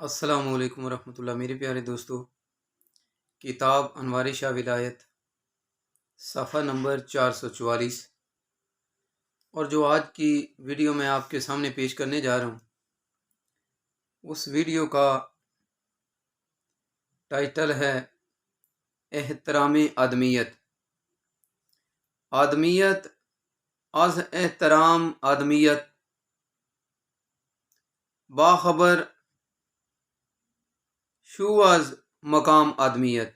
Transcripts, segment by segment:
السلام علیکم ورحمۃ اللہ میرے پیارے دوستو۔ کتاب انوار شاہ ولایت صفحہ نمبر 444 اور جو آج کی ویڈیو میں آپ کے سامنے پیش کرنے جا رہا ہوں اس ویڈیو کا ٹائٹل ہے احترام آدمیت۔ آدمیت از احترام آدمیت باخبر شو از مقام آدمیت۔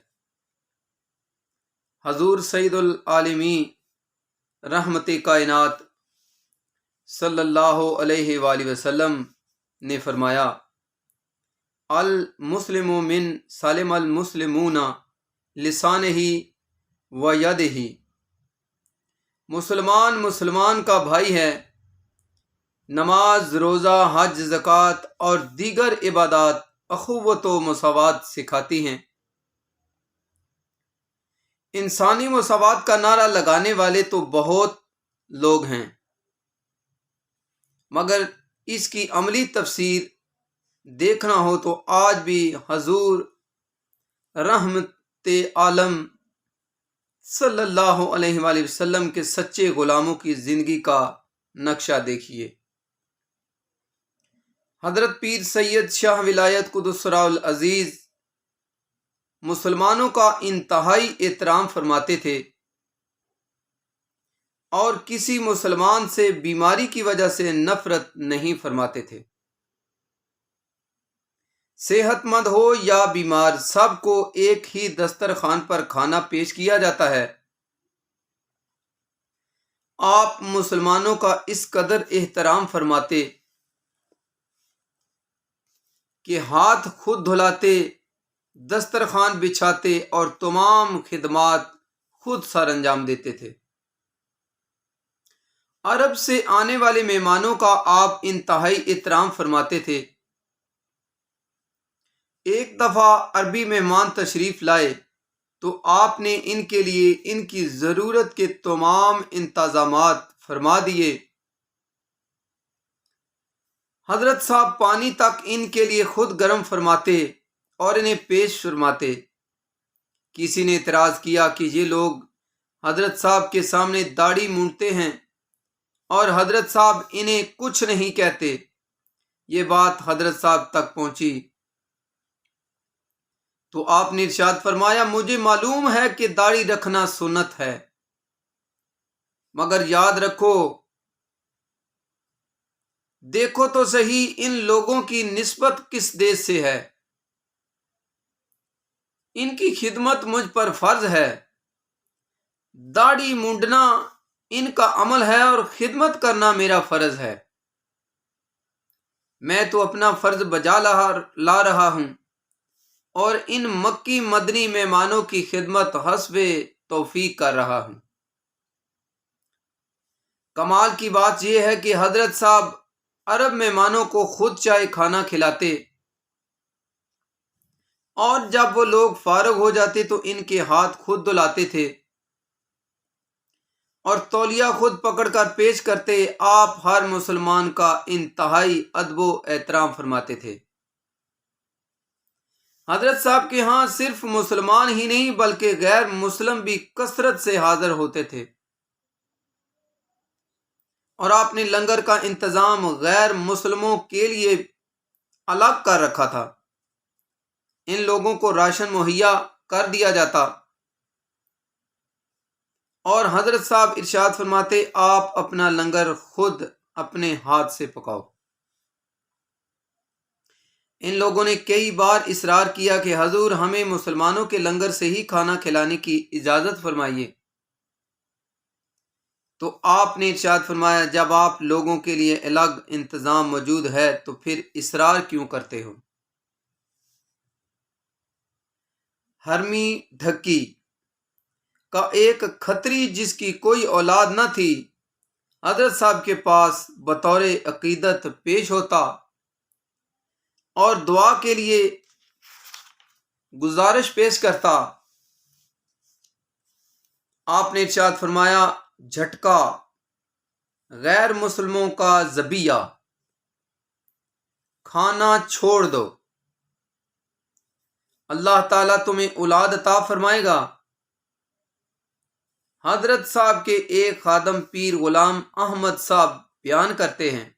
حضور سید العالمی رحمت کائنات صلی اللہ علیہ وآلہ وسلم نے فرمایا، المسلم من سالم المسلمون لسانہ و یدہ۔ مسلمان مسلمان کا بھائی ہے، نماز روزہ حج زکوٰۃ اور دیگر عبادات اخوت و مساوات سکھاتی ہیں۔ انسانی مساوات کا نعرہ لگانے والے تو بہت لوگ ہیں، مگر اس کی عملی تفسیر دیکھنا ہو تو آج بھی حضور رحمت عالم صلی اللہ علیہ وآلہ وسلم کے سچے غلاموں کی زندگی کا نقشہ دیکھیے۔ حضرت پیر سید شاہ ولایت قدس سرہ العزیز مسلمانوں کا انتہائی احترام فرماتے تھے اور کسی مسلمان سے بیماری کی وجہ سے نفرت نہیں فرماتے تھے۔ صحت مند ہو یا بیمار، سب کو ایک ہی دسترخوان پر کھانا پیش کیا جاتا ہے۔ آپ مسلمانوں کا اس قدر احترام فرماتے کہ ہاتھ خود دھلاتے، دسترخوان بچھاتے اور تمام خدمات خود سر انجام دیتے تھے۔ عرب سے آنے والے مہمانوں کا آپ انتہائی احترام فرماتے تھے۔ ایک دفعہ عربی مہمان تشریف لائے تو آپ نے ان کے لیے ان کی ضرورت کے تمام انتظامات فرما دیے۔ حضرت صاحب پانی تک ان کے لیے خود گرم فرماتے اور انہیں پیش فرماتے۔ کسی نے اعتراض کیا کہ یہ لوگ حضرت صاحب کے سامنے داڑھی مونڈتے ہیں اور حضرت صاحب انہیں کچھ نہیں کہتے۔ یہ بات حضرت صاحب تک پہنچی تو آپ نے ارشاد فرمایا، مجھے معلوم ہے کہ داڑھی رکھنا سنت ہے، مگر یاد رکھو، دیکھو تو صحیح ان لوگوں کی نسبت کس دیش سے ہے۔ ان کی خدمت مجھ پر فرض ہے۔ داڑھی مونڈنا ان کا عمل ہے اور خدمت کرنا میرا فرض ہے۔ میں تو اپنا فرض بجا لا رہا ہوں اور ان مکی مدنی مہمانوں کی خدمت حسب توفیق کر رہا ہوں۔ کمال کی بات یہ ہے کہ حضرت صاحب عرب مہمانوں کو خود چائے کھانا کھلاتے اور جب وہ لوگ فارغ ہو جاتے تو ان کے ہاتھ خود دھلاتے تھے اور تولیہ خود پکڑ کر پیش کرتے۔ آپ ہر مسلمان کا انتہائی ادب و احترام فرماتے تھے۔ حضرت صاحب کے ہاں صرف مسلمان ہی نہیں بلکہ غیر مسلم بھی کثرت سے حاضر ہوتے تھے اور آپ نے لنگر کا انتظام غیر مسلموں کے لیے الگ کر رکھا تھا۔ ان لوگوں کو راشن مہیا کر دیا جاتا اور حضرت صاحب ارشاد فرماتے، آپ اپنا لنگر خود اپنے ہاتھ سے پکاؤ۔ ان لوگوں نے کئی بار اصرار کیا کہ حضور ہمیں مسلمانوں کے لنگر سے ہی کھانا کھلانے کی اجازت فرمائیے، تو آپ نے ارشاد فرمایا، جب آپ لوگوں کے لیے الگ انتظام موجود ہے تو پھر اصرار کیوں کرتے ہو۔ ہرمی ڈھکی کا ایک کھتری جس کی کوئی اولاد نہ تھی، حضرت صاحب کے پاس بطور عقیدت پیش ہوتا اور دعا کے لیے گزارش پیش کرتا۔ آپ نے ارشاد فرمایا، جھٹکا غیر مسلموں کا ذبیحہ، کھانا چھوڑ دو۔ اللہ تعالیٰ تمہیں اولاد عطا فرمائے گا۔ حضرت صاحب کے ایک خادم پیر غلام احمد صاحب بیان کرتے ہیں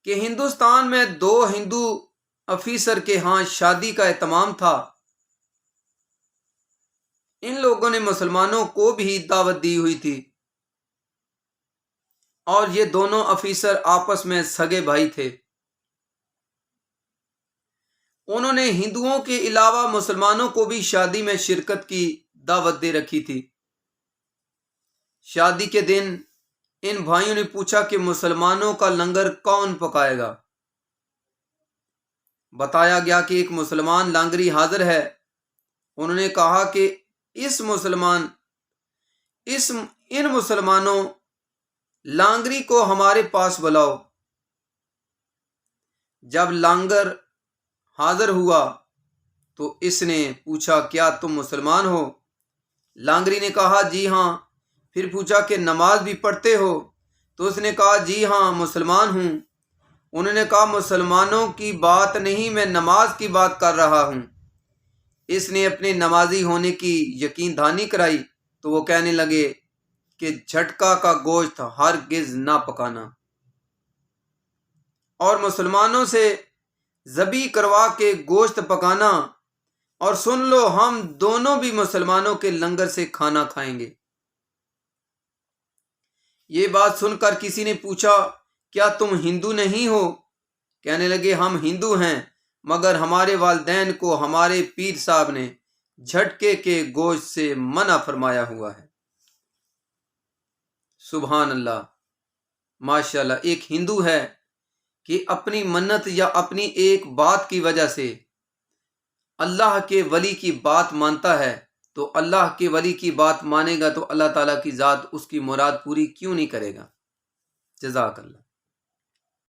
کہ ہندوستان میں 2 ہندو افیسر کے ہاں شادی کا اہتمام تھا۔ ان لوگوں نے مسلمانوں کو بھی دعوت دی ہوئی تھی اور یہ دونوں افیسر آپس میں سگے بھائی تھے۔ انہوں نے ہندوؤں کے علاوہ مسلمانوں کو بھی شادی میں شرکت کی دعوت دے رکھی تھی۔ شادی کے دن ان بھائیوں نے پوچھا کہ مسلمانوں کا لنگر کون پکائے گا؟ بتایا گیا کہ ایک مسلمان لانگری حاضر ہے۔ انہوں نے کہا کہ ان مسلمانوں لانگری کو ہمارے پاس بلاؤ۔ جب لانگر حاضر ہوا تو اس نے پوچھا کیا تم مسلمان ہو؟ لانگری نے کہا جی ہاں۔ پھر پوچھا کہ نماز بھی پڑھتے ہو؟ تو اس نے کہا جی ہاں مسلمان ہوں۔ انہوں نے کہا مسلمانوں کی بات نہیں، میں نماز کی بات کر رہا ہوں۔ اس نے اپنے نمازی ہونے کی یقین دہانی کرائی تو وہ کہنے لگے کہ جھٹکا کا گوشت ہرگز نہ پکانا، اور مسلمانوں سے ذبح کروا کے گوشت پکانا، اور سن لو ہم دونوں بھی مسلمانوں کے لنگر سے کھانا کھائیں گے۔ یہ بات سن کر کسی نے پوچھا کیا تم ہندو نہیں ہو؟ کہنے لگے ہم ہندو ہیں، مگر ہمارے والدین کو ہمارے پیر صاحب نے جھٹکے کے گوشت سے منع فرمایا ہوا ہے۔ سبحان اللہ، ماشاءاللہ، ایک ہندو ہے کہ اپنی منت یا اپنی ایک بات کی وجہ سے اللہ کے ولی کی بات مانتا ہے، تو اللہ کے ولی کی بات مانے گا تو اللہ تعالیٰ کی ذات اس کی مراد پوری کیوں نہیں کرے گا؟ جزاک اللہ۔